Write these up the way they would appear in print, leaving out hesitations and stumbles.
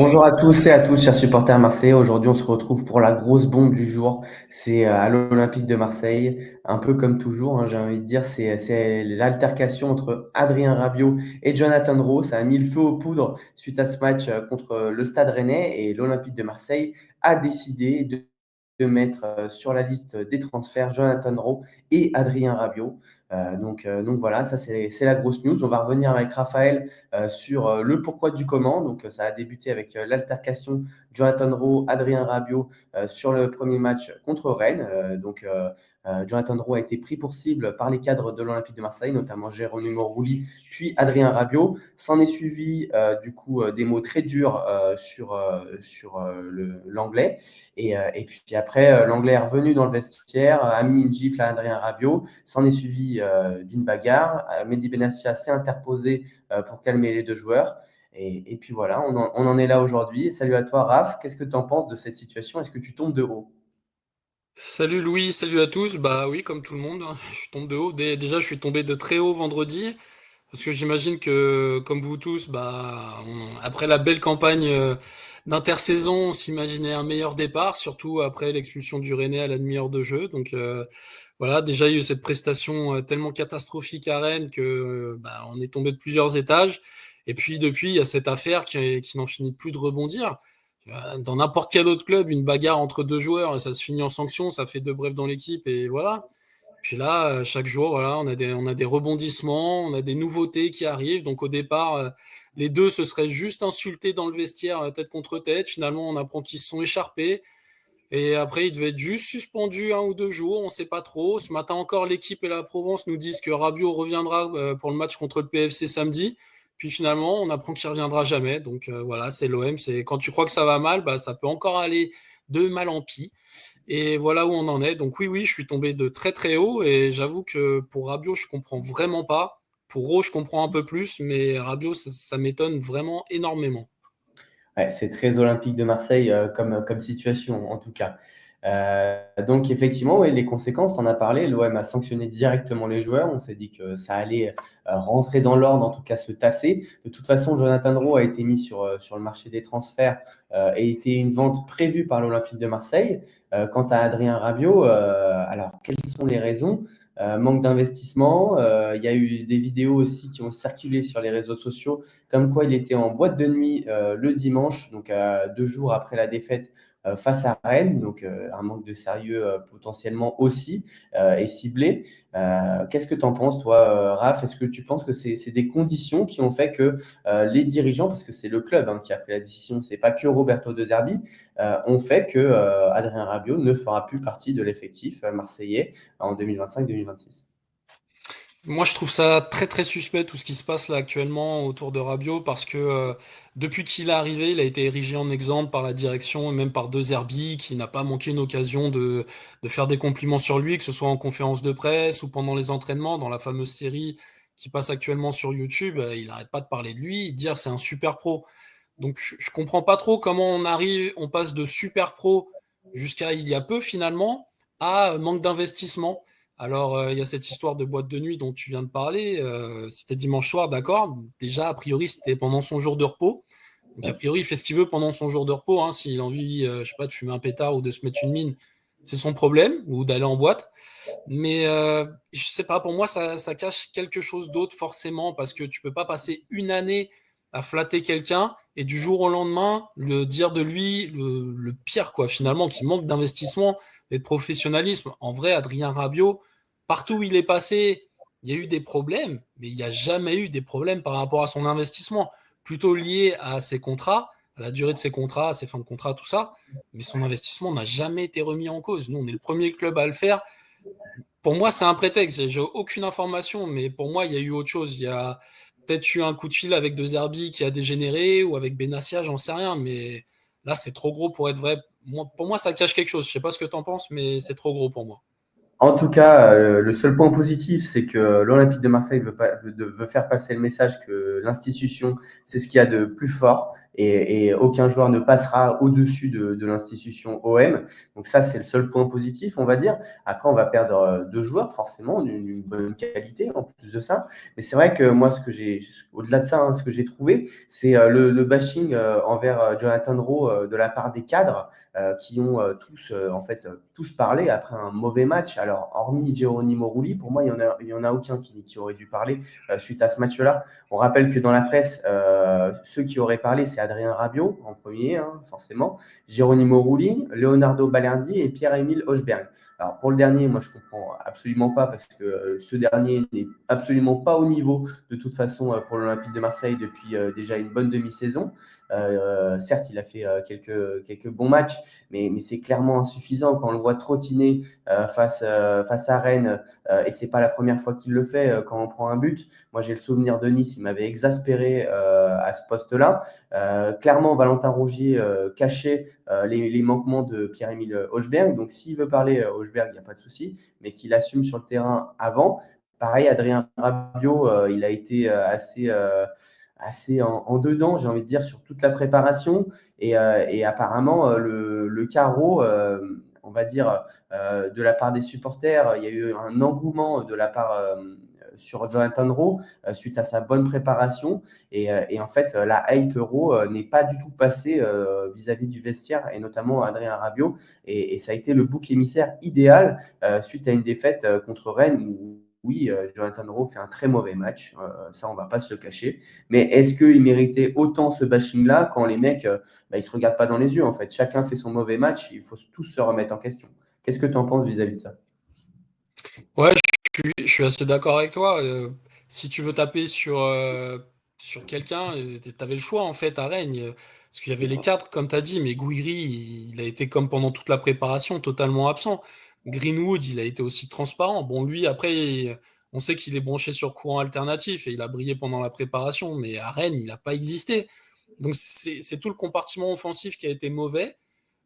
Bonjour à tous et à toutes, chers supporters marseillais. Aujourd'hui, on se retrouve pour la grosse bombe du jour. C'est à l'Olympique de Marseille, un peu comme toujours, j'ai envie de dire, c'est l'altercation entre Adrien Rabiot et Jonathan Rowe. Ça a mis le feu aux poudres suite à ce match contre le Stade Rennais et l'Olympique de Marseille a décidé de mettre sur la liste des transferts Jonathan Rowe et Adrien Rabiot. Donc voilà, ça c'est la grosse news. On va revenir avec Raphaël sur le pourquoi du comment. Donc, ça a débuté avec l'altercation Jonathan Rowe, Adrien Rabiot sur le premier match contre Rennes. Jonathan Rowe a été pris pour cible par les cadres de l'Olympique de Marseille, notamment Geronimo Rulli, puis Adrien Rabiot. S'en est suivi des mots très durs sur l'anglais. Et puis après, l'anglais est revenu dans le vestiaire, a mis une gifle à Adrien Rabiot. S'en est suivi d'une bagarre. Mehdi Benassia s'est interposé pour calmer les deux joueurs. Et puis voilà, on en est là aujourd'hui. Salut à toi, Raph. Qu'est-ce que tu en penses de cette situation? Est-ce que tu tombes de haut? Salut Louis, salut à tous. Bah oui, comme tout le monde, je tombe de haut. Déjà, je suis tombé de très haut vendredi, parce que j'imagine que, comme vous tous, après la belle campagne d'intersaison, on s'imaginait un meilleur départ, surtout après l'expulsion du Rennais à la demi-heure de jeu. Voilà, déjà il y a eu cette prestation tellement catastrophique à Rennes que on est tombé de plusieurs étages. Et puis depuis, il y a cette affaire qui n'en finit plus de rebondir. Dans n'importe quel autre club, une bagarre entre deux joueurs, et ça se finit en sanction, ça fait deux brèves dans l'équipe et voilà. Puis là, chaque jour, voilà, on a des rebondissements, on a des nouveautés qui arrivent. Donc au départ, les deux se seraient juste insultés dans le vestiaire, tête contre tête. Finalement, on apprend qu'ils se sont écharpés. Et après, ils devaient être juste suspendus 1 ou 2 jours, on ne sait pas trop. Ce matin encore, l'équipe et la Provence nous disent que Rabiot reviendra pour le match contre le PFC samedi. Puis finalement, on apprend qu'il reviendra jamais. Voilà, c'est l'OM. C'est quand tu crois que ça va mal, ça peut encore aller de mal en pis. Et voilà où on en est. Donc oui, oui, je suis tombé de très très haut. Et j'avoue que pour Rabiot, je comprends vraiment pas. Pour Rowe, je comprends un peu plus, mais Rabiot, ça m'étonne vraiment énormément. Ouais, c'est très olympique de Marseille comme situation, en tout cas. Donc, effectivement, ouais, les conséquences, tu en as parlé. L'OM a sanctionné directement les joueurs. On s'est dit que ça allait rentrer dans l'ordre, en tout cas se tasser. De toute façon, Jonathan Rowe a été mis sur le marché des transferts et était une vente prévue par l'Olympique de Marseille. Quant à Adrien Rabiot, alors, quelles sont les raisons? Manque d'investissement. Il y a eu des vidéos aussi qui ont circulé sur les réseaux sociaux comme quoi il était en boîte de nuit le dimanche, donc 2 jours après la défaite face à Rennes, donc un manque de sérieux potentiellement aussi et ciblé. Qu'est-ce que tu en penses, toi, Raph? Est-ce que tu penses que c'est des conditions qui ont fait que les dirigeants, parce que c'est le club qui a pris la décision, c'est pas que Roberto De Zerbi, ont fait que Adrien Rabiot ne fera plus partie de l'effectif marseillais en 2025-2026? Moi, je trouve ça très très suspect tout ce qui se passe là actuellement autour de Rabiot parce que depuis qu'il est arrivé, il a été érigé en exemple par la direction et même par De Zerbi qui n'a pas manqué une occasion de faire des compliments sur lui, que ce soit en conférence de presse ou pendant les entraînements dans la fameuse série qui passe actuellement sur YouTube. Il n'arrête pas de parler de lui, de dire c'est un super pro. Donc je comprends pas trop comment on passe de super pro jusqu'à il y a peu finalement à manque d'investissement. Alors il y a cette histoire de boîte de nuit dont tu viens de parler. C'était dimanche soir, d'accord. Déjà a priori c'était pendant son jour de repos. Donc a priori il fait ce qu'il veut pendant son jour de repos. Hein. S'il a envie, je sais pas, de fumer un pétard ou de se mettre une mine, c'est son problème ou d'aller en boîte. Mais je sais pas, pour moi, ça cache quelque chose d'autre forcément, parce que tu peux pas passer une année à flatter quelqu'un et du jour au lendemain le dire de lui le pire, quoi, finalement, qui manque d'investissement et de professionnalisme. En vrai, Adrien Rabiot, partout où il est passé, il y a eu des problèmes, mais il n'y a jamais eu des problèmes par rapport à son investissement, plutôt lié à ses contrats, à la durée de ses contrats, à ses fins de contrat, tout ça. Mais son investissement n'a jamais été remis en cause. Nous, on est le premier club à le faire. Pour moi, c'est un prétexte. J'ai aucune information, mais pour moi, il y a eu autre chose. Il y a peut-être eu un coup de fil avec De Zerbi qui a dégénéré ou avec Benassia, j'en sais rien. Mais là, c'est trop gros pour être vrai. Pour moi, ça cache quelque chose. Je sais pas ce que tu en penses, mais c'est trop gros pour moi. En tout cas, le seul point positif, c'est que l'Olympique de Marseille veut faire passer le message que l'institution, c'est ce qu'il y a de plus fort et aucun joueur ne passera au-dessus de l'institution OM. Donc ça, c'est le seul point positif, on va dire. Après, on va perdre 2 joueurs, forcément, d'une bonne qualité en plus de ça. Mais c'est vrai que moi, au-delà de ça, ce que j'ai trouvé, c'est le bashing envers Jonathan Rowe de la part des cadres qui ont tous parlé après un mauvais match. Alors, hormis Geronimo Rulli, pour moi, il y en a aucun qui aurait dû parler suite à ce match-là. On rappelle que dans la presse, ceux qui auraient parlé, c'est Adrien Rabiot en premier, hein, forcément, Geronimo Rulli, Leonardo Balerdi et Pierre-Emile Hochberg. Alors pour le dernier, moi je comprends absolument pas parce que ce dernier n'est absolument pas au niveau de toute façon pour l'Olympique de Marseille depuis déjà une bonne demi-saison. Certes, il a fait quelques bons matchs, mais c'est clairement insuffisant quand on le voit trottiner face à Rennes et c'est pas la première fois qu'il le fait quand on prend un but. Moi j'ai le souvenir de Nice, il m'avait exaspéré à ce poste-là. Clairement, Valentin Rougier cachait les manquements de Pierre-Emile Hochberg. Donc, s'il veut parler Hochberg, il n'y a pas de souci, mais qu'il assume sur le terrain avant. Pareil, Adrien Rabiot, il a été assez en dedans, j'ai envie de dire, sur toute la préparation. Et apparemment, le carreau, on va dire, de la part des supporters, il y a eu un engouement de la part sur Jonathan Rowe suite à sa bonne préparation. Et en fait, la hype euro n'est pas du tout passée vis-à-vis du vestiaire et notamment Adrien Rabiot. Et ça a été le bouc émissaire idéal suite à une défaite contre Rennes où, oui, Jonathan Rowe fait un très mauvais match. Ça, on ne va pas se le cacher. Mais est-ce qu'il méritait autant ce bashing-là quand les mecs, ils ne se regardent pas dans les yeux en fait. Chacun fait son mauvais match. Il faut tous se remettre en question. Qu'est-ce que tu en penses vis-à-vis de ça? Ouais, je suis assez d'accord avec toi. Si tu veux taper sur quelqu'un, tu avais le choix en fait à Rennes. Parce qu'il y avait les cadres, comme tu as dit, mais Gouiri, il a été comme pendant toute la préparation, totalement absent. Greenwood, il a été aussi transparent. Bon, lui, après, on sait qu'il est branché sur courant alternatif et il a brillé pendant la préparation, mais à Rennes, il n'a pas existé. Donc c'est tout le compartiment offensif qui a été mauvais.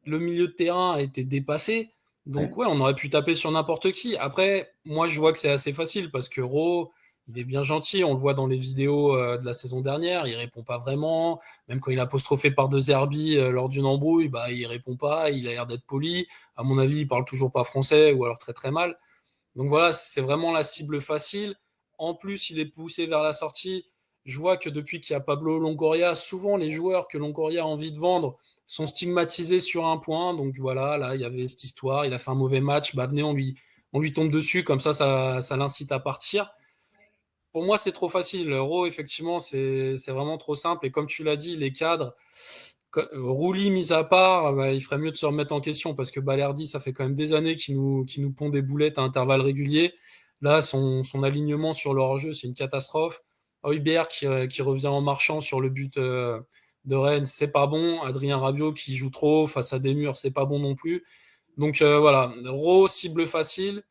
Le milieu de terrain a été dépassé. Ouais. Donc ouais, on aurait pu taper sur n'importe qui. Après, moi je vois que c'est assez facile parce que Ro, il est bien gentil, on le voit dans les vidéos de la saison dernière, il répond pas vraiment. Même quand il est apostrophé par De Zerbi lors d'une embrouille, bah il répond pas, il a l'air d'être poli. À mon avis, il parle toujours pas français ou alors très très mal. Donc voilà, c'est vraiment la cible facile. En plus, il est poussé vers la sortie. Je vois que depuis qu'il y a Pablo Longoria, souvent les joueurs que Longoria a envie de vendre sont stigmatisés sur un point. Donc voilà, là, il y avait cette histoire. Il a fait un mauvais match. Bah, venez, on lui tombe dessus. Comme ça l'incite à partir. Pour moi, c'est trop facile. L'euro, effectivement, c'est vraiment trop simple. Et comme tu l'as dit, les cadres, Rouli mis à part, bah, il ferait mieux de se remettre en question parce que Balerdi, ça fait quand même des années qu'il nous pond des boulettes à intervalles réguliers. Là, son alignement sur le hors-jeu, c'est une catastrophe. Højbjerg qui revient en marchant sur le but de Rennes, c'est pas bon. Adrien Rabiot qui joue trop face à des murs, c'est pas bon non plus. Donc voilà, Raw, cible facile.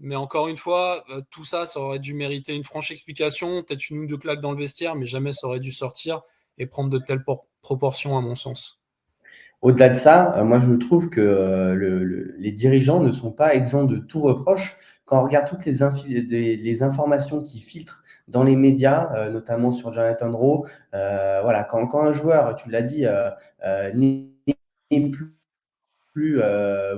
Mais encore une fois, tout ça, ça aurait dû mériter une franche explication, peut-être une ou deux claques dans le vestiaire, mais jamais ça aurait dû sortir et prendre de telles proportions, à mon sens. Au-delà de ça, moi je trouve que les dirigeants ne sont pas exempts de tout reproche. Quand on regarde toutes les informations qui filtrent dans les médias, notamment sur Jonathan Rowe, voilà, quand un joueur, tu l'as dit, n'est plus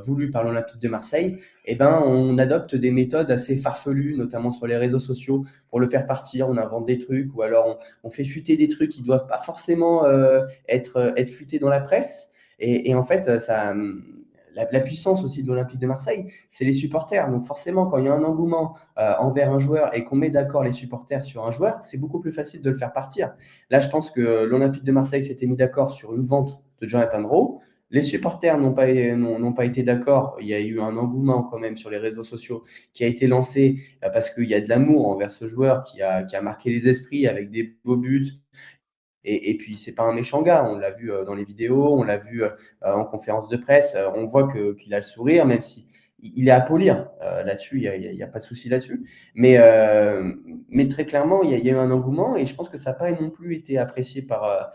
voulu par l'Olympique de Marseille, eh ben, on adopte des méthodes assez farfelues, notamment sur les réseaux sociaux, pour le faire partir. On invente des trucs ou alors on fait fuiter des trucs qui ne doivent pas forcément être fuités dans la presse. Et en fait, la puissance aussi de l'Olympique de Marseille, c'est les supporters. Donc forcément, quand il y a un engouement envers un joueur et qu'on met d'accord les supporters sur un joueur, c'est beaucoup plus facile de le faire partir. Là, je pense que l'Olympique de Marseille s'était mis d'accord sur une vente de Jonathan Rowe. Les supporters n'ont pas été d'accord. Il y a eu un engouement quand même sur les réseaux sociaux qui a été lancé parce qu'il y a de l'amour envers ce joueur qui a marqué les esprits avec des beaux buts. Et puis, c'est pas un méchant gars. On l'a vu dans les vidéos, on l'a vu en conférence de presse. On voit qu'il a le sourire, même si il est à polir là-dessus. Il y a pas de souci là-dessus. Mais très clairement, il y a eu un engouement et je pense que ça n'a pas non plus été apprécié par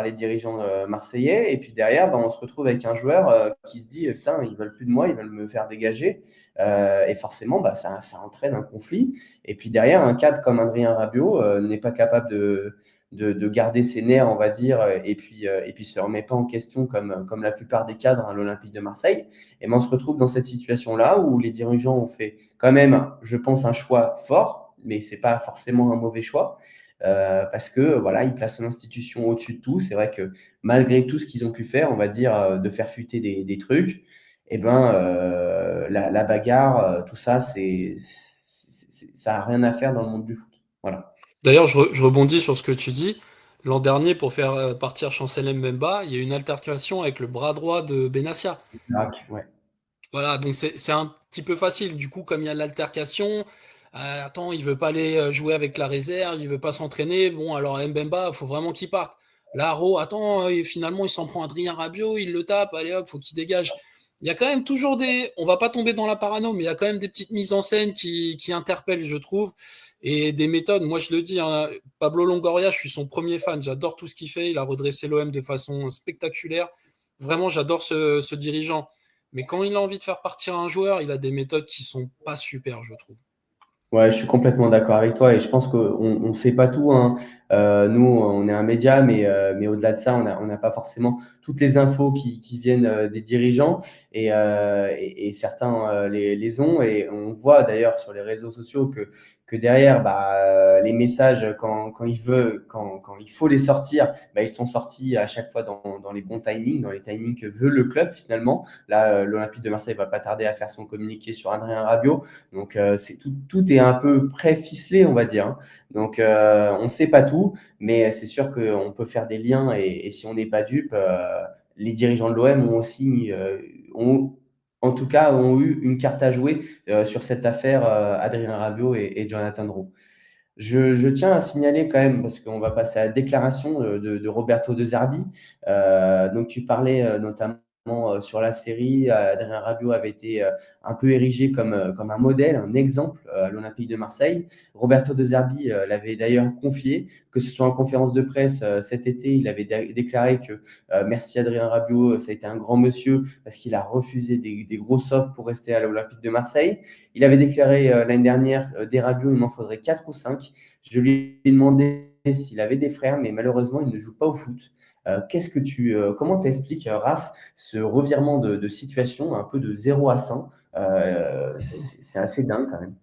les dirigeants marseillais. Et puis derrière, on se retrouve avec un joueur qui se dit putain, ils veulent plus de moi, ils veulent me faire dégager. Et forcément, ça entraîne un conflit. Et puis derrière, un cadre comme Adrien Rabiot n'est pas capable de garder ses nerfs, on va dire, et puis se remet pas en question comme la plupart des cadres à l'Olympique de Marseille. Et ben, on se retrouve dans cette situation-là où les dirigeants ont fait quand même, je pense, un choix fort, mais c'est pas forcément un mauvais choix. Parce que voilà, ils placent l'institution au-dessus de tout. C'est vrai que malgré tout ce qu'ils ont pu faire, on va dire, de faire fuiter des trucs, et ben, la bagarre, tout ça, ça a rien à faire dans le monde du foot. Voilà. D'ailleurs, je rebondis sur ce que tu dis. L'an dernier, pour faire partir Chancel Mbemba, il y a eu une altercation avec le bras droit de Benassia. Ouais. Voilà, donc c'est un petit peu facile. Du coup, comme il y a l'altercation, attends, il veut pas aller jouer avec la réserve, il veut pas s'entraîner. Bon, alors Mbemba, il faut vraiment qu'il parte. Laro, attends, et finalement, il s'en prend Adrien Rabiot, il le tape, allez hop, faut qu'il dégage. Il y a quand même toujours des. On va pas tomber dans la parano, mais il y a quand même des petites mises en scène qui interpellent, je trouve, et des méthodes. Moi, je le dis, hein, Pablo Longoria, je suis son premier fan. J'adore tout ce qu'il fait. Il a redressé l'OM de façon spectaculaire. Vraiment, j'adore ce dirigeant. Mais quand il a envie de faire partir un joueur, il a des méthodes qui sont pas super, je trouve. Ouais, je suis complètement d'accord avec toi et je pense qu'on sait pas tout, hein. Nous, on est un média, mais au-delà de ça, on n'a pas forcément toutes les infos qui viennent des dirigeants et certains les ont. Et on voit d'ailleurs sur les réseaux sociaux que derrière, bah, les messages, quand il faut les sortir, bah, ils sont sortis à chaque fois dans les bons timings, dans les timings que veut le club finalement. Là, l'Olympique de Marseille va pas tarder à faire son communiqué sur Adrien Rabiot. Donc, tout est un peu pré-ficelé, on va dire, hein. Donc, on ne sait pas tout, mais c'est sûr qu'on peut faire des liens et si on n'est pas dupe, les dirigeants de l'OM ont aussi, ont, en tout cas, ont eu une carte à jouer sur cette affaire Adrien Rabiot et Jonathan Roux. Je tiens à signaler quand même, parce qu'on va passer à la déclaration de Roberto De Zerbi. Donc, tu parlais notamment sur la série. Adrien Rabiot avait été un peu érigé comme un modèle, un exemple à l'Olympique de Marseille. Roberto De Zerbi l'avait d'ailleurs confié, que ce soit en conférence de presse cet été, il avait déclaré que merci Adrien Rabiot, ça a été un grand monsieur parce qu'il a refusé des grosses offres pour rester à l'Olympique de Marseille. Il avait déclaré l'année dernière des Rabiot, il m'en faudrait 4 ou 5. Je lui ai demandé s'il avait des frères, mais malheureusement, il ne joue pas au foot. Comment t'expliques, Raph, ce revirement de situation, un peu de 0 à 100? C'est assez dingue quand même.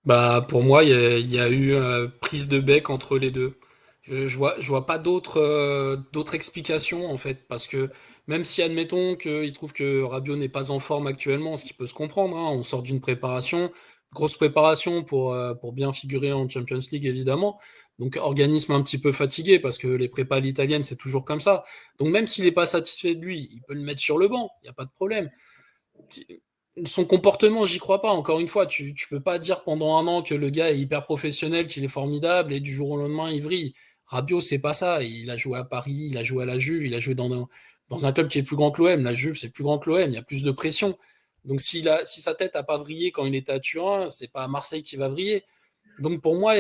Bah, pour moi, il y a eu prise de bec entre les deux. Je vois pas d'autres explications en fait, parce que même si admettons qu'il trouve que Rabiot n'est pas en forme actuellement, ce qui peut se comprendre, hein, on sort d'une préparation, grosse préparation pour bien figurer en Champions League évidemment, donc organisme un petit peu fatigué parce que les prépas à l'italienne c'est toujours comme ça. Donc même s'il n'est pas satisfait de lui, il peut le mettre sur le banc, il n'y a pas de problème. Son comportement, j'y crois pas. Encore une fois, tu peux pas dire pendant un an que le gars est hyper professionnel, qu'il est formidable et du jour au lendemain il vrille. Rabiot, c'est pas ça. Il a joué à Paris, il a joué à la Juve, il a joué dans un club qui est plus grand que l'OM. La Juve, c'est plus grand que l'OM, il y a plus de pression. Donc si sa tête a pas vrillé quand il était à Turin, c'est pas à Marseille qui va vriller. Donc pour moi,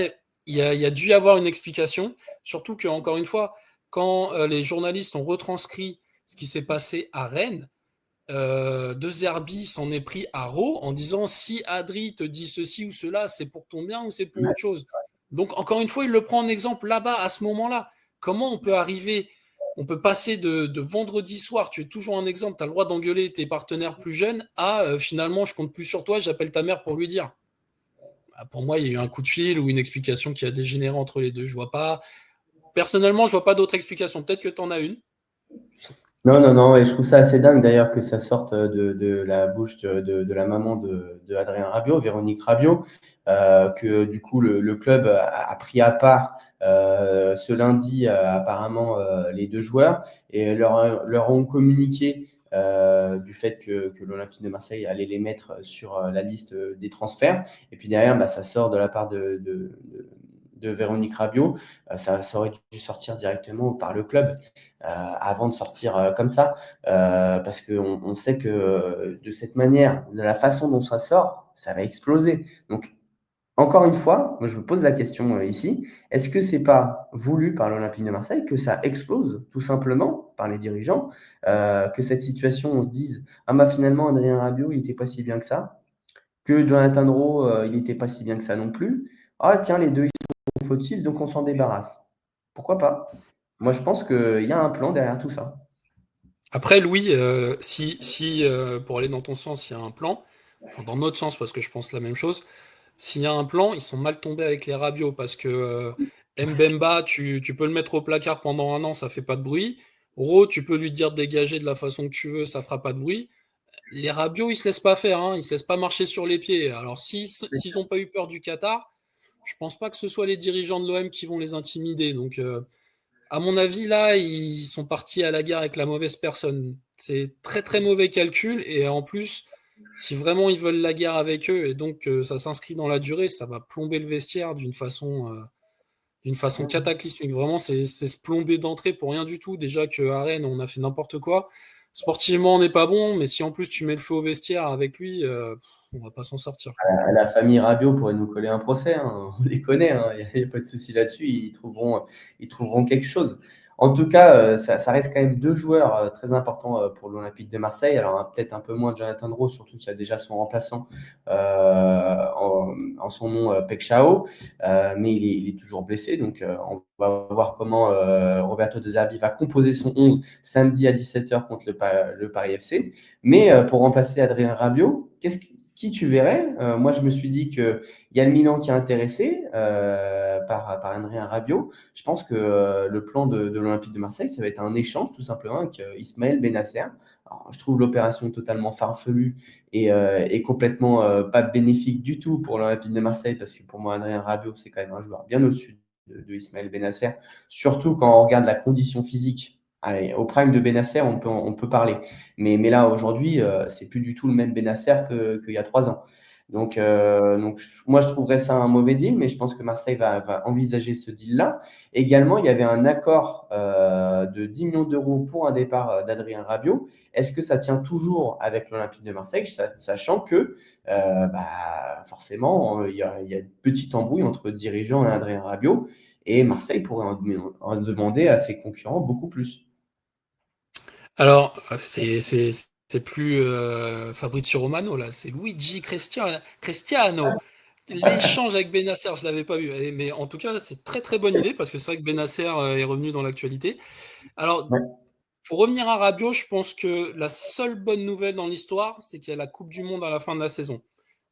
il y a dû y avoir une explication. Surtout que, encore une fois, quand les journalistes ont retranscrit ce qui s'est passé à Rennes, De Zerbi s'en est pris à Raw en disant si Adri te dit ceci ou cela, c'est pour ton bien ou c'est pour autre chose. Donc encore une fois, il le prend en exemple là-bas à ce moment-là. Comment on peut arriver, on peut passer de vendredi soir, tu es toujours un exemple, tu as le droit d'engueuler tes partenaires plus jeunes, à finalement je compte plus sur toi, j'appelle ta mère pour lui dire. Bah, pour moi, il y a eu un coup de fil ou une explication qui a dégénéré entre les deux. Je vois pas. Personnellement, je vois pas d'autre explication. Peut-être que tu en as une. Non, non, non, et je trouve ça assez dingue d'ailleurs que ça sorte de la bouche de la maman de Adrien Rabiot, Véronique Rabiot, que du coup le club a pris à part ce lundi apparemment les deux joueurs et leur ont communiqué du fait que l'Olympique de Marseille allait les mettre sur la liste des transferts. Et puis derrière, bah, ça sort de la part de Véronique Rabiot. Ça aurait dû sortir directement par le club avant de sortir comme ça, parce qu'on sait que de cette manière, de la façon dont ça sort, ça va exploser. Donc, encore une fois, moi je me pose la question ici, est-ce que c'est pas voulu par l'Olympique de Marseille que ça explose tout simplement par les dirigeants, que cette situation, on se dise, ah bah finalement Adrien Rabiot, il n'était pas si bien que ça, que Jonathan Rowe, il n'était pas si bien que ça non plus, ah tiens, les deux ils sont fautifs, donc on s'en débarrasse. Pourquoi pas? Moi, je pense qu'il y a un plan derrière tout ça. Après, Louis, si pour aller dans ton sens, il y a un plan, enfin dans notre sens, parce que je pense la même chose, s'il y a un plan, ils sont mal tombés avec les Rabiot, parce que Mbemba, tu peux le mettre au placard pendant un an, ça fait pas de bruit. Ro, tu peux lui dire de dégager de la façon que tu veux, ça fera pas de bruit. Les Rabiot, ils se laissent pas faire, hein, ils se laissent pas marcher sur les pieds. Alors s'ils ont pas eu peur du Qatar, je pense pas que ce soit les dirigeants de l'OM qui vont les intimider. Donc à mon avis, là, ils sont partis à la guerre avec la mauvaise personne. C'est très très mauvais calcul et en plus, si vraiment ils veulent la guerre avec eux et donc ça s'inscrit dans la durée, ça va plomber le vestiaire d'une façon cataclysmique. Vraiment, c'est se plomber d'entrée pour rien du tout. Déjà qu'à Rennes, on a fait n'importe quoi. Sportivement, on n'est pas bon, mais si en plus tu mets le feu au vestiaire avec lui, on va pas s'en sortir, quoi. La famille Rabiot pourrait nous coller un procès, hein. On les connaît, hein. Il n'y a pas de souci là-dessus, ils trouveront quelque chose. En tout cas, ça reste quand même deux joueurs très importants pour l'Olympique de Marseille. Alors peut-être un peu moins Jonathan Rowe, surtout qu'il y a déjà son remplaçant en son nom, Pek Chao, mais il est toujours blessé. Donc on va voir comment Roberto De Zerbi va composer son 11 samedi à 17h contre le Paris FC. Mais pour remplacer Adrien Rabiot, qui tu verrais? Moi, je me suis dit qu'il y a le Milan qui est intéressé par Adrien Rabiot. Je pense que le plan de l'Olympique de Marseille, ça va être un échange tout simplement avec Ismaël Bennacer. Alors, je trouve l'opération totalement farfelue et complètement pas bénéfique du tout pour l'Olympique de Marseille parce que pour moi, Adrien Rabiot, c'est quand même un joueur bien au-dessus de Ismaël Bennacer. Surtout quand on regarde la condition physique. Allez, au prime de Bennacer, on peut parler. Mais là, aujourd'hui, c'est plus du tout le même Bennacer qu'il y a 3 ans. Donc, moi, je trouverais ça un mauvais deal, mais je pense que Marseille va envisager ce deal-là. Également, il y avait un accord de 10 millions d'euros pour un départ d'Adrien Rabiot. Est-ce que ça tient toujours avec l'Olympique de Marseille, sachant que forcément, il y a une petite embrouille entre dirigeants et Adrien Rabiot, et Marseille pourrait en demander à ses concurrents beaucoup plus. Alors, c'est plus Fabrizio Romano, là, c'est Luigi Cristiano. L'échange avec Benacer, je l'avais pas vu. Mais en tout cas, c'est très très bonne idée parce que c'est vrai que Benacer est revenu dans l'actualité. Alors, Ouais. pour revenir à Rabiot, je pense que la seule bonne nouvelle dans l'histoire, c'est qu'il y a la Coupe du Monde à la fin de la saison.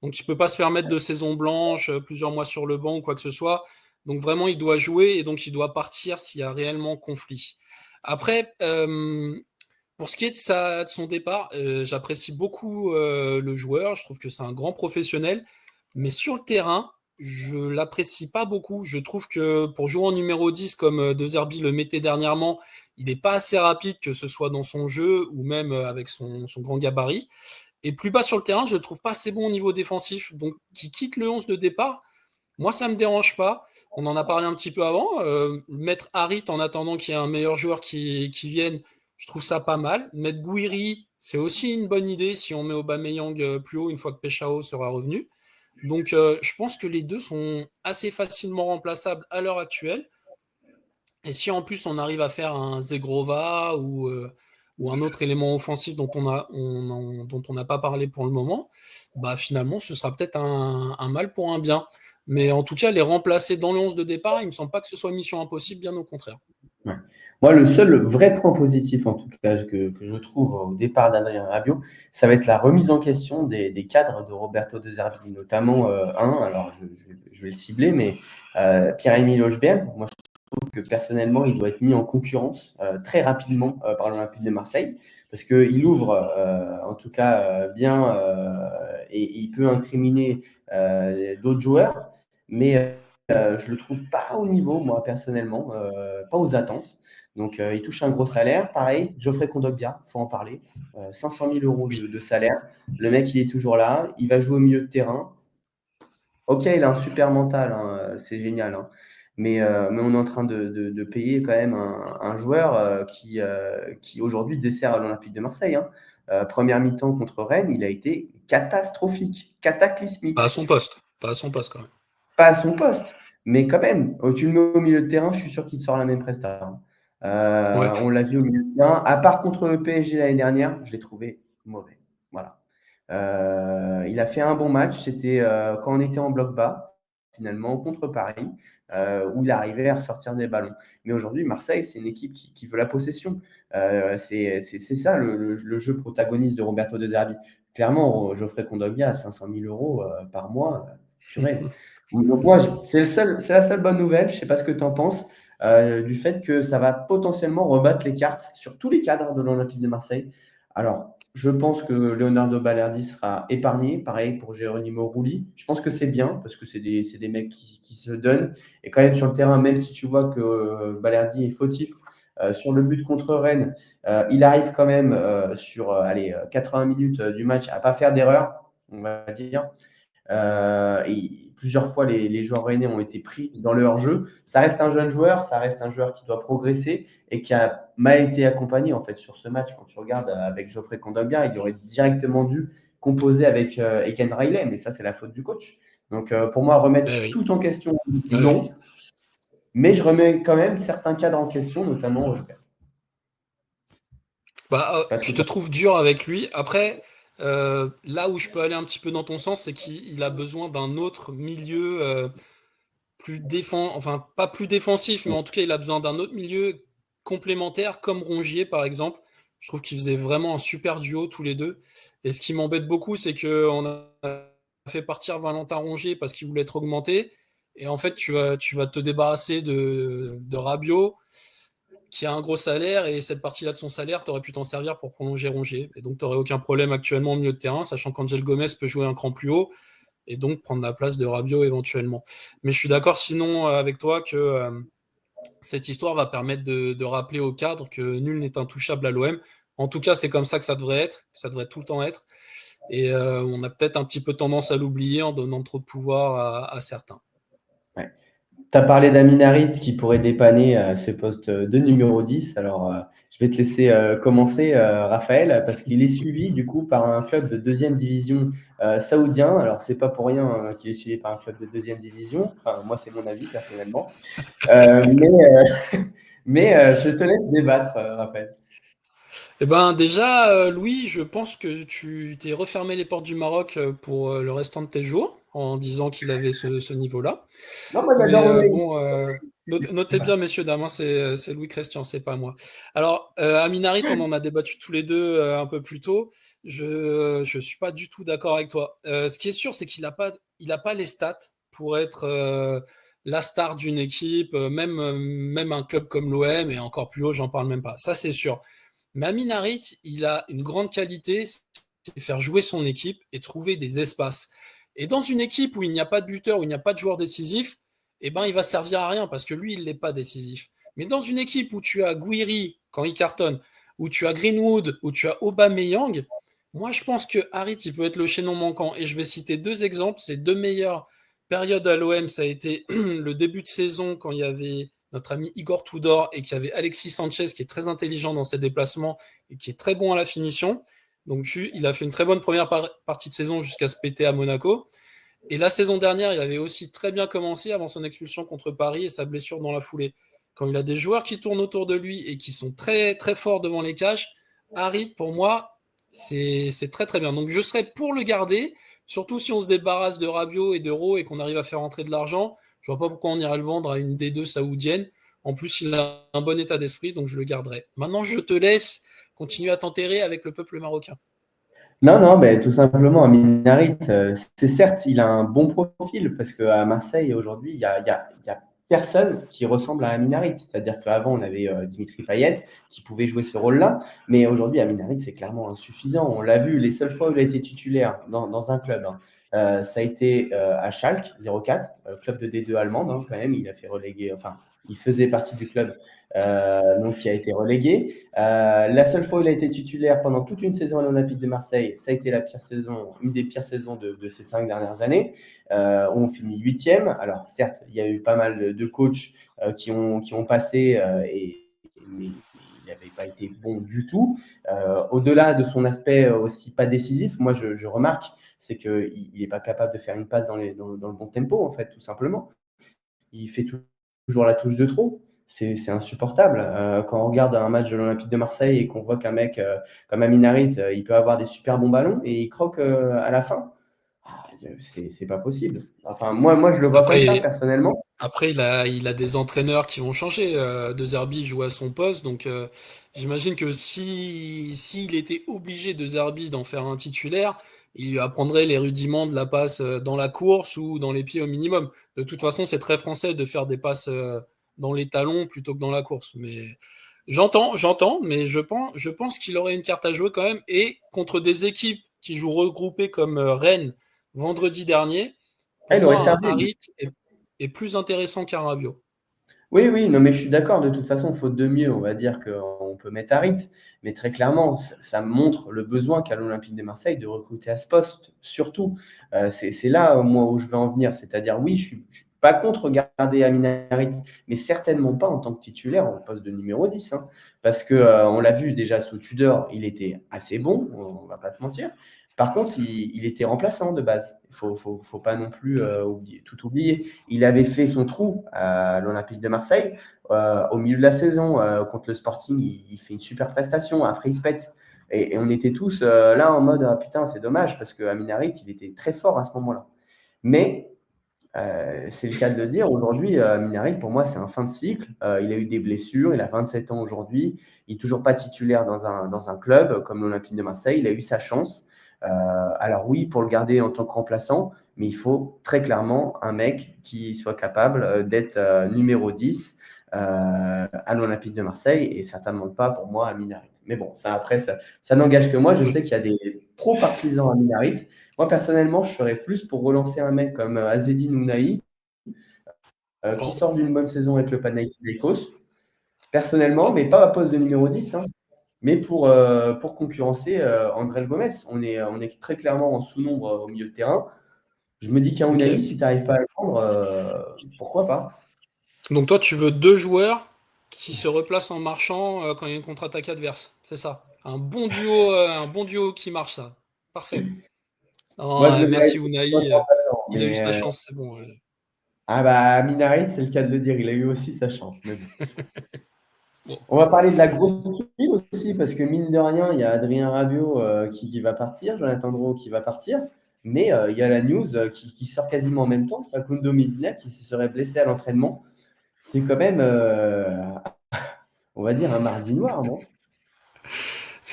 Donc, il peut pas se permettre de saison blanche, plusieurs mois sur le banc ou quoi que ce soit. Donc, vraiment, il doit jouer et donc il doit partir s'il y a réellement conflit. Après, pour ce qui est de son départ, j'apprécie beaucoup le joueur. Je trouve que c'est un grand professionnel. Mais sur le terrain, je l'apprécie pas beaucoup. Je trouve que pour jouer en numéro 10 comme De Zerbi le mettait dernièrement, il n'est pas assez rapide, que ce soit dans son jeu ou même avec son grand gabarit. Et plus bas sur le terrain, je ne le trouve pas assez bon au niveau défensif. Donc, qui quitte le 11 de départ, moi, ça me dérange pas. On en a parlé un petit peu avant. Mettre Harit en attendant qu'il y ait un meilleur joueur qui vienne, je trouve ça pas mal. Mettre Gouiri, c'est aussi une bonne idée si on met Aubameyang plus haut une fois que Peshao sera revenu. Donc, je pense que les deux sont assez facilement remplaçables à l'heure actuelle. Et si en plus on arrive à faire un Zegrova ou un autre élément offensif dont on n'a pas parlé pour le moment, bah finalement ce sera peut-être un mal pour un bien. Mais en tout cas, les remplacer dans le 11 de départ, il ne me semble pas que ce soit mission impossible, bien au contraire. Ouais. Moi, le seul vrai point positif, en tout cas, que je trouve au départ d'Adrien Rabiot, ça va être la remise en question des cadres de Roberto De Zerbi, notamment alors je vais le cibler, mais Pierre-Emile Hochberg. Moi, je trouve que personnellement, il doit être mis en concurrence très rapidement par l'Olympique de Marseille, parce qu'il ouvre, en tout cas, bien, et il peut incriminer d'autres joueurs, mais je le trouve pas au niveau, moi, personnellement, pas aux attentes. Donc, il touche un gros salaire. Pareil, Geoffrey Kondogbia, il faut en parler. 500 000 euros Oui. de salaire. Le mec, il est toujours là. Il va jouer au milieu de terrain. Ok, il a un super mental, hein, c'est génial, hein. Mais on est en train de payer quand même un joueur qui aujourd'hui dessert à l'Olympique de Marseille, hein. Première mi-temps contre Rennes, il a été catastrophique, Pas à cataclysmique. son poste. Pas à son poste quand même. Pas à son poste, mais quand même, tu le mets au milieu de terrain, je suis sûr qu'il te sort la même prestation, hein. Ouais. On l'a vu au milieu de terrain, à part contre le PSG l'année dernière, je l'ai trouvé mauvais. Voilà. Il a fait un bon match, c'était quand on était en bloc bas. finalement, contre Paris, où il arrivait à ressortir des ballons. Mais aujourd'hui, Marseille, c'est une équipe qui veut la possession. C'est ça le jeu protagoniste de Roberto De Zerbi. Clairement, Geoffrey Kondogbia à 500 000 euros par mois, purée. Donc moi, c'est la seule bonne nouvelle, je ne sais pas ce que tu en penses, du fait que ça va potentiellement rebattre les cartes sur tous les cadres de l'Olympique de Marseille. Alors, je pense que Leonardo Balerdi sera épargné, pareil pour Geronimo Rulli. Je pense que c'est bien, parce que c'est des mecs qui se donnent. Et quand même sur le terrain, même si tu vois que Balerdi est fautif sur le but contre Rennes, il arrive quand même sur 80 minutes du match à ne pas faire d'erreur, on va dire. Et plusieurs fois, les joueurs rennais ont été pris dans leur jeu. Ça reste un jeune joueur, ça reste un joueur qui doit progresser et qui a mal été accompagné en fait sur ce match. Quand tu regardes avec Geoffrey Kondogbia, il aurait directement dû composer avec Egan Riley, mais ça, c'est la faute du coach. Donc, pour moi, remettre Eh oui. tout en question, Ouais, ouais. non. Mais je remets quand même certains cadres en question, notamment Rochbert. Parce que Je te trouve dur avec lui. Après, là où je peux aller un petit peu dans ton sens, c'est qu'il a besoin d'un autre milieu enfin pas plus défensif, mais en tout cas, il a besoin d'un autre milieu complémentaire, comme Rongier par exemple. Je trouve qu'ils faisaient vraiment un super duo tous les deux. Et ce qui m'embête beaucoup, c'est que on a fait partir Valentin Rongier parce qu'il voulait être augmenté. Et en fait, tu vas te débarrasser de Rabiot qui a un gros salaire, et cette partie-là de son salaire, tu aurais pu t'en servir pour prolonger Rongier. Et donc, tu n'aurais aucun problème actuellement au milieu de terrain, sachant qu'Angel Gomez peut jouer un cran plus haut, et donc prendre la place de Rabiot éventuellement. Mais je suis d'accord sinon avec toi que cette histoire va permettre de rappeler au cadre que nul n'est intouchable à l'OM. En tout cas, c'est comme ça que ça devrait être, ça devrait tout le temps être. Et on a peut-être un petit peu tendance à l'oublier en donnant trop de pouvoir à certains. ouais. Tu as parlé d'Amin Harit qui pourrait dépanner à ce poste de numéro 10. Alors, je vais te laisser commencer, Raphaël, parce qu'il est suivi du coup par un club de deuxième division saoudien. Alors, c'est pas pour rien qu'il est suivi par un club de deuxième division. Enfin, moi, c'est mon avis personnellement. Mais je te laisse débattre, Raphaël. Eh ben déjà, Louis, je pense que tu t'es refermé les portes du Maroc pour le restant de tes jours en disant qu'il avait ce niveau-là. Non, moi, Mais j'adore Unai. bon, notez bien, messieurs, dames, hein, c'est Louis Christian, c'est pas moi. Alors, Amin Harit, on en a débattu tous les deux un peu plus tôt. Je suis pas du tout d'accord avec toi. Ce qui est sûr, c'est il a pas les stats pour être la star d'une équipe, même un club comme l'OM et encore plus haut, j'en parle même pas. Ça, c'est sûr. Mais Amin Harit, il a une grande qualité, c'est faire jouer son équipe et trouver des espaces. Et dans une équipe où il n'y a pas de buteur, où il n'y a pas de joueur décisif, eh ben, il va servir à rien parce que lui, il n'est pas décisif. Mais dans une équipe où tu as Guiri quand il cartonne, où tu as Greenwood, où tu as Aubameyang, moi, je pense que Harit, il peut être le chaînon manquant. Et je vais citer deux exemples. Ces deux meilleures périodes à l'OM, ça a été le début de saison quand il y avait notre ami Igor Tudor et qu'il y avait Alexis Sanchez qui est très intelligent dans ses déplacements et qui est très bon à la finition. Donc il a fait une très bonne première partie de saison jusqu'à se péter à Monaco. Et la saison dernière, il avait aussi très bien commencé avant son expulsion contre Paris et sa blessure dans la foulée. Quand il a des joueurs qui tournent autour de lui et qui sont très très forts devant les cages, Harit, pour moi, c'est très très bien. Donc je serais pour le garder, surtout si on se débarrasse de Rabiot et d'Euro et qu'on arrive à faire entrer de l'argent. Je vois pas pourquoi on irait le vendre à une D2 saoudienne. En plus, il a un bon état d'esprit, donc je le garderai. Maintenant, je te laisse continuer à t'enterrer avec le peuple marocain. Non, non, ben, tout simplement, Amin Harit, c'est certes, il a un bon profil parce qu'à Marseille, aujourd'hui, il y a personne qui ressemble à Amin Harit. C'est-à-dire qu'avant, on avait Dimitri Payet qui pouvait jouer ce rôle-là, mais aujourd'hui, Amin Harit, c'est clairement insuffisant. On l'a vu, les seules fois où il a été titulaire dans un club, hein, ça a été à Schalke 04, club de D2 allemande, hein, quand même. Il a fait reléguer, enfin, il faisait partie du club donc qui a été relégué. La seule fois où il a été titulaire pendant toute une saison à l'Olympique de Marseille, ça a été la pire saison, une des pires saisons de ces 5 dernières années, où on finit 8e. Alors certes, il y a eu pas mal de coachs qui ont passé, mais il n'avait pas été bon du tout. Au-delà de son aspect aussi pas décisif, moi je remarque, c'est qu'il n'est pas capable de faire une passe dans le bon tempo, en fait, tout simplement. Il fait toujours la touche de trop. C'est insupportable. Quand on regarde un match de l'Olympique de Marseille et qu'on voit qu'un mec comme Amin Harit, il peut avoir des super bons ballons et il croque à la fin. C'est pas possible. Enfin, moi, je le vois comme ça, Après, personnellement. Après, il a des entraîneurs qui vont changer. De Zerbi joue à son poste, donc j'imagine que si s'il était obligé de Zerbi d'en faire un titulaire, il lui apprendrait les rudiments de la passe dans la course ou dans les pieds au minimum. De toute façon, c'est très français de faire des passes dans les talons plutôt que dans la course. Mais j'entends, mais je pense qu'il aurait une carte à jouer quand même. Et contre des équipes qui jouent regroupées comme Rennes vendredi dernier, Ah, pour il aurait moi, un servi, oui. Harit est plus intéressant qu'un Rabiot. Oui, oui, non, mais je suis d'accord. De toute façon, faute de mieux, on va dire qu'on peut mettre Harit. Mais très clairement, ça montre le besoin qu'a l'Olympique de Marseille de recruter à ce poste, surtout. C'est là, moi, où je veux en venir. C'est-à-dire, oui, je suis pas contre garder Amin Harit, mais certainement pas en tant que titulaire au poste de numéro 10, hein. Parce que, on l'a vu déjà sous Tudor, il était assez bon, on va pas se mentir. Par contre, il était remplaçant de base. Faut pas non plus tout oublier. Il avait fait son trou à l'Olympique de Marseille au milieu de la saison contre le Sporting. Il fait une super prestation. Après, il se pète. Et on était tous là en mode ah, putain, c'est dommage parce que Amin Harit, il était très fort à ce moment-là. Mais c'est le cas de le dire. Aujourd'hui, Amin Harit, pour moi, c'est un fin de cycle. Il a eu des blessures. Il a 27 ans aujourd'hui. Il n'est toujours pas titulaire dans un club comme l'Olympique de Marseille. Il a eu sa chance. Alors oui, pour le garder en tant que remplaçant, mais il faut très clairement un mec qui soit capable d'être numéro 10 à l'Olympique de Marseille et certainement pas pour moi à Minarit. Mais bon, ça après, ça n'engage que moi. Je sais qu'il y a des pro-partisans à Minarit. Moi, personnellement, je serais plus pour relancer un mec comme Azzedine Ounahi qui Oh, sort d'une bonne saison avec le Panathinaikos, personnellement, mais pas à poste de numéro 10, hein, mais pour concurrencer André Gomes. On est très clairement en sous-nombre au milieu de terrain. Je me dis qu'un ok. Unai, si tu n'arrives pas à le prendre, pourquoi pas? Donc toi, tu veux deux joueurs qui se replacent en marchant quand il y a une contre-attaque adverse. C'est ça. Un bon duo qui marche, ça. Parfait. Moi, Non, je le verrais merci plutôt Unai. remplaçant, Il a eu mais sa chance, c'est bon. ah bah Minarit, c'est le cas de le dire, il a eu aussi sa chance. Mais bon. Bon. On va parler de la grosse surprise aussi, parce que mine de rien, il y a Adrien Rabiot qui va partir, Jonathan Drouot qui va partir, mais il y a la news qui sort quasiment en même temps, Facundo Medina qui se serait blessé à l'entraînement. C'est quand même, on va dire, un mardi noir, non?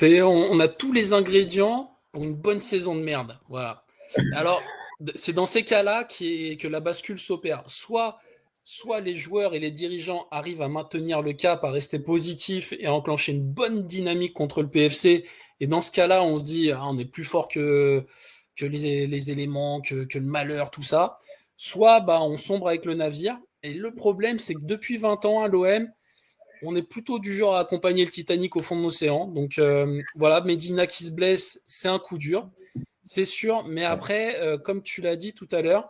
On a tous les ingrédients pour une bonne saison de merde. Voilà. Alors, c'est dans ces cas-là que la bascule s'opère. Soit les joueurs et les dirigeants arrivent à maintenir le cap, à rester positifs et à enclencher une bonne dynamique contre le PFC. Et dans ce cas-là, on se dit, ah, on est plus fort que les éléments, que le malheur, tout ça. Soit bah, on sombre avec le navire. Et le problème, c'est que depuis 20 ans à l'OM, on est plutôt du genre à accompagner le Titanic au fond de l'océan. Donc voilà, Medina qui se blesse, c'est un coup dur, c'est sûr. Mais après, comme tu l'as dit tout à l'heure,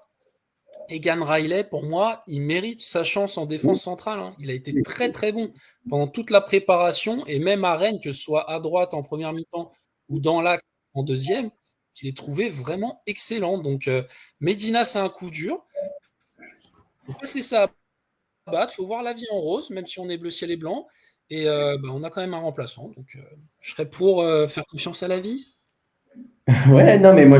Egan Riley, pour moi, il mérite sa chance en Oui, défense centrale, hein. Il a été très très bon pendant toute la préparation et même à Rennes, que ce soit à droite en première mi-temps ou dans l'axe en deuxième, je l'ai trouvé vraiment excellent. Donc Medina, c'est un coup dur. Faut pas se laisser battre, faut voir la vie en rose, même si on est bleu ciel et blanc. Et bah, on a quand même un remplaçant. Donc je serais pour faire confiance à la vie. ouais, non, mais moi,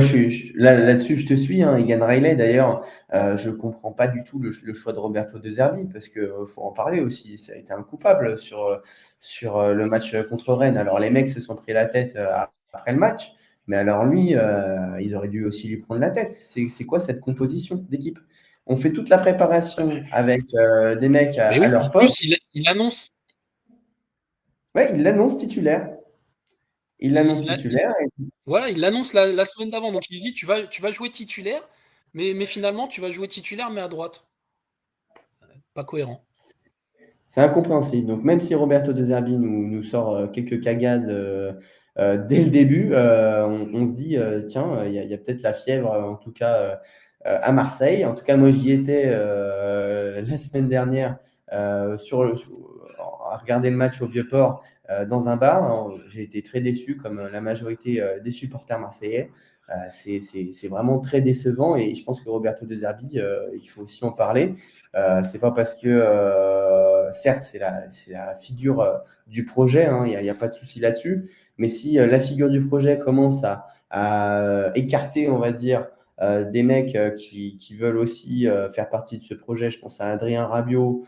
là-dessus, je te suis, hein, Egan Riley, d'ailleurs, je comprends pas du tout le choix de Roberto De Zerbi, parce que faut en parler aussi. Ça a été un coupable sur le match contre Rennes. Alors, les mecs se sont pris la tête après le match, mais alors lui, ils auraient dû aussi lui prendre la tête. C'est quoi cette composition d'équipe? On fait toute la préparation avec des mecs Mais à oui, en leur poste. plus, il annonce. Ouais, il l'annonce titulaire. Il l'annonce Il, a- il- titulaire. voilà, il l'annonce la semaine d'avant. Donc il dit tu vas jouer titulaire, mais finalement tu vas jouer titulaire, mais à droite. Pas cohérent. C'est incompréhensible. Donc, même si Roberto De Zerbi nous sort quelques cagades dès le début, on se dit, tiens, il y a peut-être la fièvre, en tout cas à Marseille. En tout cas, moi, j'y étais la semaine dernière à regarder le match au Vieux-Port dans un bar. J'ai été très déçu, comme la majorité des supporters marseillais. C'est vraiment très décevant et je pense que Roberto De Zerbi, il faut aussi en parler. C'est pas parce que, certes, c'est la figure du projet, hein, il y a pas de souci là-dessus, mais si la figure du projet commence à écarter, on va dire, des mecs qui veulent aussi faire partie de ce projet. Je pense à Adrien Rabiot,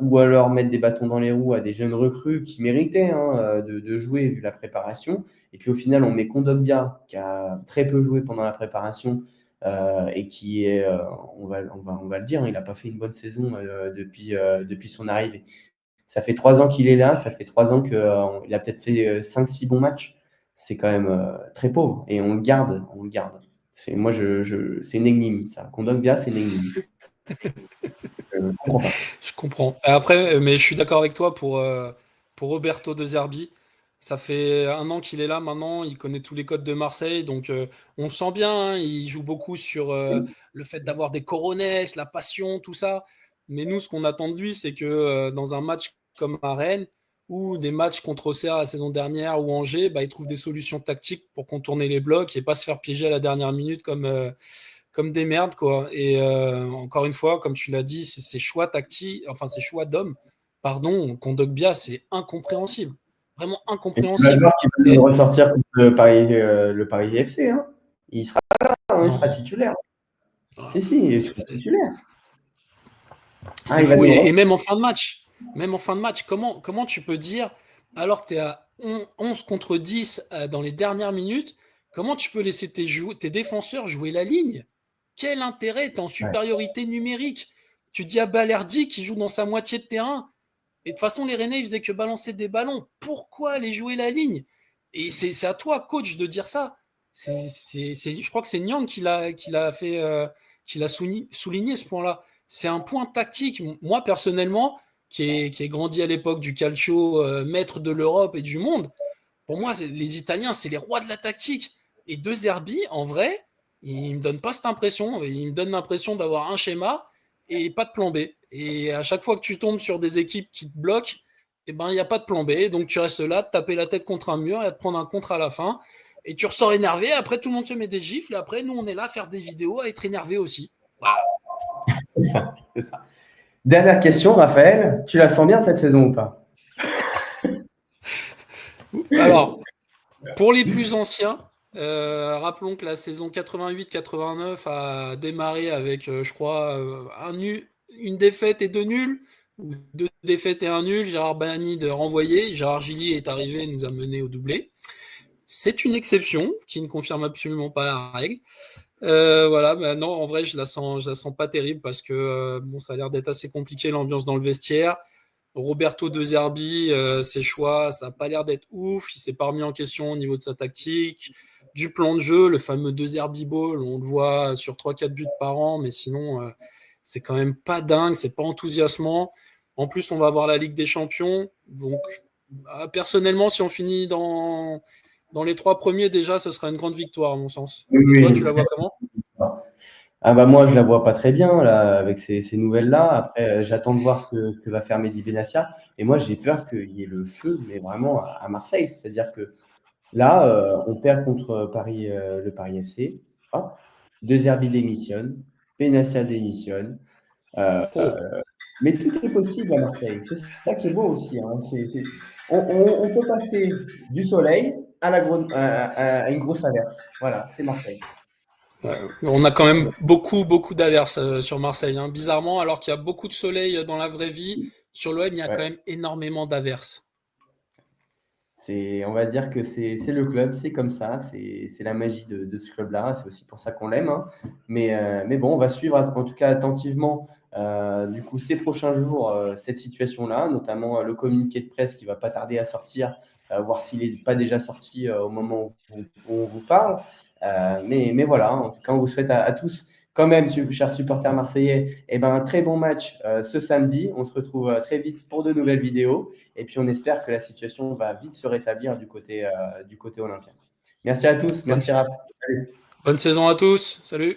ou alors mettre des bâtons dans les roues à des jeunes recrues qui méritaient de jouer vu la préparation. Et puis au final, on met Kondogbia, qui a très peu joué pendant la préparation, et qui est, on va le dire, il n'a pas fait une bonne saison depuis son arrivée. Ça fait 3 ans qu'il est là, ça fait 3 ans qu'il a peut-être fait 5-6 bons matchs. C'est quand même très pauvre. Et on le garde, on le garde. Moi, c'est une énigme, ça. Kondogbia, c'est une énigme. Je ne comprends pas. Je comprends. Après, mais je suis d'accord avec toi pour Roberto De Zerbi. Ça fait 1 an qu'il est là maintenant, il connaît tous les codes de Marseille, donc on le sent bien, hein, il joue beaucoup sur le fait d'avoir des coronesses, la passion, tout ça. Mais nous, ce qu'on attend de lui, c'est que dans un match comme à Rennes, ou des matchs contre Auxerre la saison dernière, ou Angers, bah, il trouve des solutions tactiques pour contourner les blocs et pas se faire piéger à la dernière minute comme des merdes, quoi. Et encore une fois, comme tu l'as dit, ces choix tactiques, enfin ces choix d'hommes, pardon, Kondogbia, c'est incompréhensible. Vraiment Et tu vas incompréhensible. voir qu'il va nous Et ressortir contre le Paris FC. Hein. Il sera là, hein, il sera non, titulaire. ah, Si, il sera c'est titulaire. Ah, c'est il va fou. nous Et ressortir. même en fin de match, comment tu peux dire, alors que tu es à 11 contre 10 dans les dernières minutes, comment tu peux laisser tes défenseurs jouer la ligne? Quel intérêt? Tu es en Ouais. supériorité numérique. Tu dis à Balerdi qui joue dans sa moitié de terrain. Et de toute façon, les Rennais, ils faisaient que balancer des ballons. Pourquoi aller jouer la ligne? Et c'est à toi, coach, de dire ça. Je crois que c'est Nyang qui l'a fait, qui l'a souligné ce point-là. C'est un point tactique. Moi, personnellement, qui ai grandi à l'époque du calcio, maître de l'Europe et du monde, pour moi, les Italiens, c'est les rois de la tactique. Et De Zerbi, en vrai, il me donne pas cette impression. Il me donne l'impression d'avoir un schéma et pas de plan B. Et à chaque fois que tu tombes sur des équipes qui te bloquent, eh ben, il n'y a pas de plan B. Donc tu restes là, te taper la tête contre un mur et à te prendre un contre à la fin. Et tu ressors énervé. Après, tout le monde se met des gifles. Et après, nous, on est là à faire des vidéos, à être énervé aussi. Voilà. C'est ça, c'est ça. Dernière question, Raphaël. Tu la sens bien cette saison ou pas? Alors, pour les plus anciens, rappelons que la saison 88-89 a démarré avec, je crois, une défaite et 2 nuls, ou 2 défaites et 1 nul. Gérard Banani renvoyé, Gérard Gilly est arrivé et nous a mené au doublé. C'est une exception qui ne confirme absolument pas la règle. Voilà, bah non, en vrai, je la sens pas terrible parce que bon, ça a l'air d'être assez compliqué l'ambiance dans le vestiaire. Roberto De Zerbi, ses choix, ça n'a pas l'air d'être ouf. Il s'est pas remis en question au niveau de sa tactique, du plan de jeu, le fameux De Zerbi Ball. On le voit sur 3-4 buts par an, mais sinon, c'est quand même pas dingue, c'est pas enthousiasmant. En plus, on va avoir la Ligue des Champions. Donc, personnellement, si on finit dans les 3 premiers, déjà, ce sera une grande victoire, à mon sens. Oui, Et toi, oui, tu la très vois comment? bien. Ah bah moi, je la vois pas très bien là, avec ces nouvelles-là. Après, j'attends de voir ce que va faire Mehdi Benatia. Et moi, j'ai peur qu'il y ait le feu, mais vraiment à Marseille. C'est-à-dire que là, on perd contre le Paris FC. Hop, De Zerbi démissionne, Benatia démissionne. Euh, Oh, mais tout est possible à Marseille. C'est ça qui est beau aussi. Hein. On peut passer du soleil à une grosse averse. Voilà, c'est Marseille. ouais. On a quand même beaucoup, beaucoup d'averses sur Marseille, hein. Bizarrement, alors qu'il y a beaucoup de soleil dans la vraie vie, sur l'OM, il y a quand Ouais. même énormément d'averses. On va dire que c'est le club, c'est comme ça, c'est la magie de ce club-là, c'est aussi pour ça qu'on l'aime. Hein. Mais bon, on va suivre en tout cas attentivement du coup ces prochains jours cette situation-là, notamment le communiqué de presse qui va pas tarder à sortir, voir s'il n'est pas déjà sorti au moment où on vous parle. Mais voilà, en tout cas, on vous souhaite à tous quand même, chers supporters marseillais, eh ben, un très bon match ce samedi. On se retrouve très vite pour de nouvelles vidéos. Et puis, on espère que la situation va vite se rétablir du côté olympien. Merci à tous. Bonne, Merci, Raph. Salut. bonne saison à tous. Salut.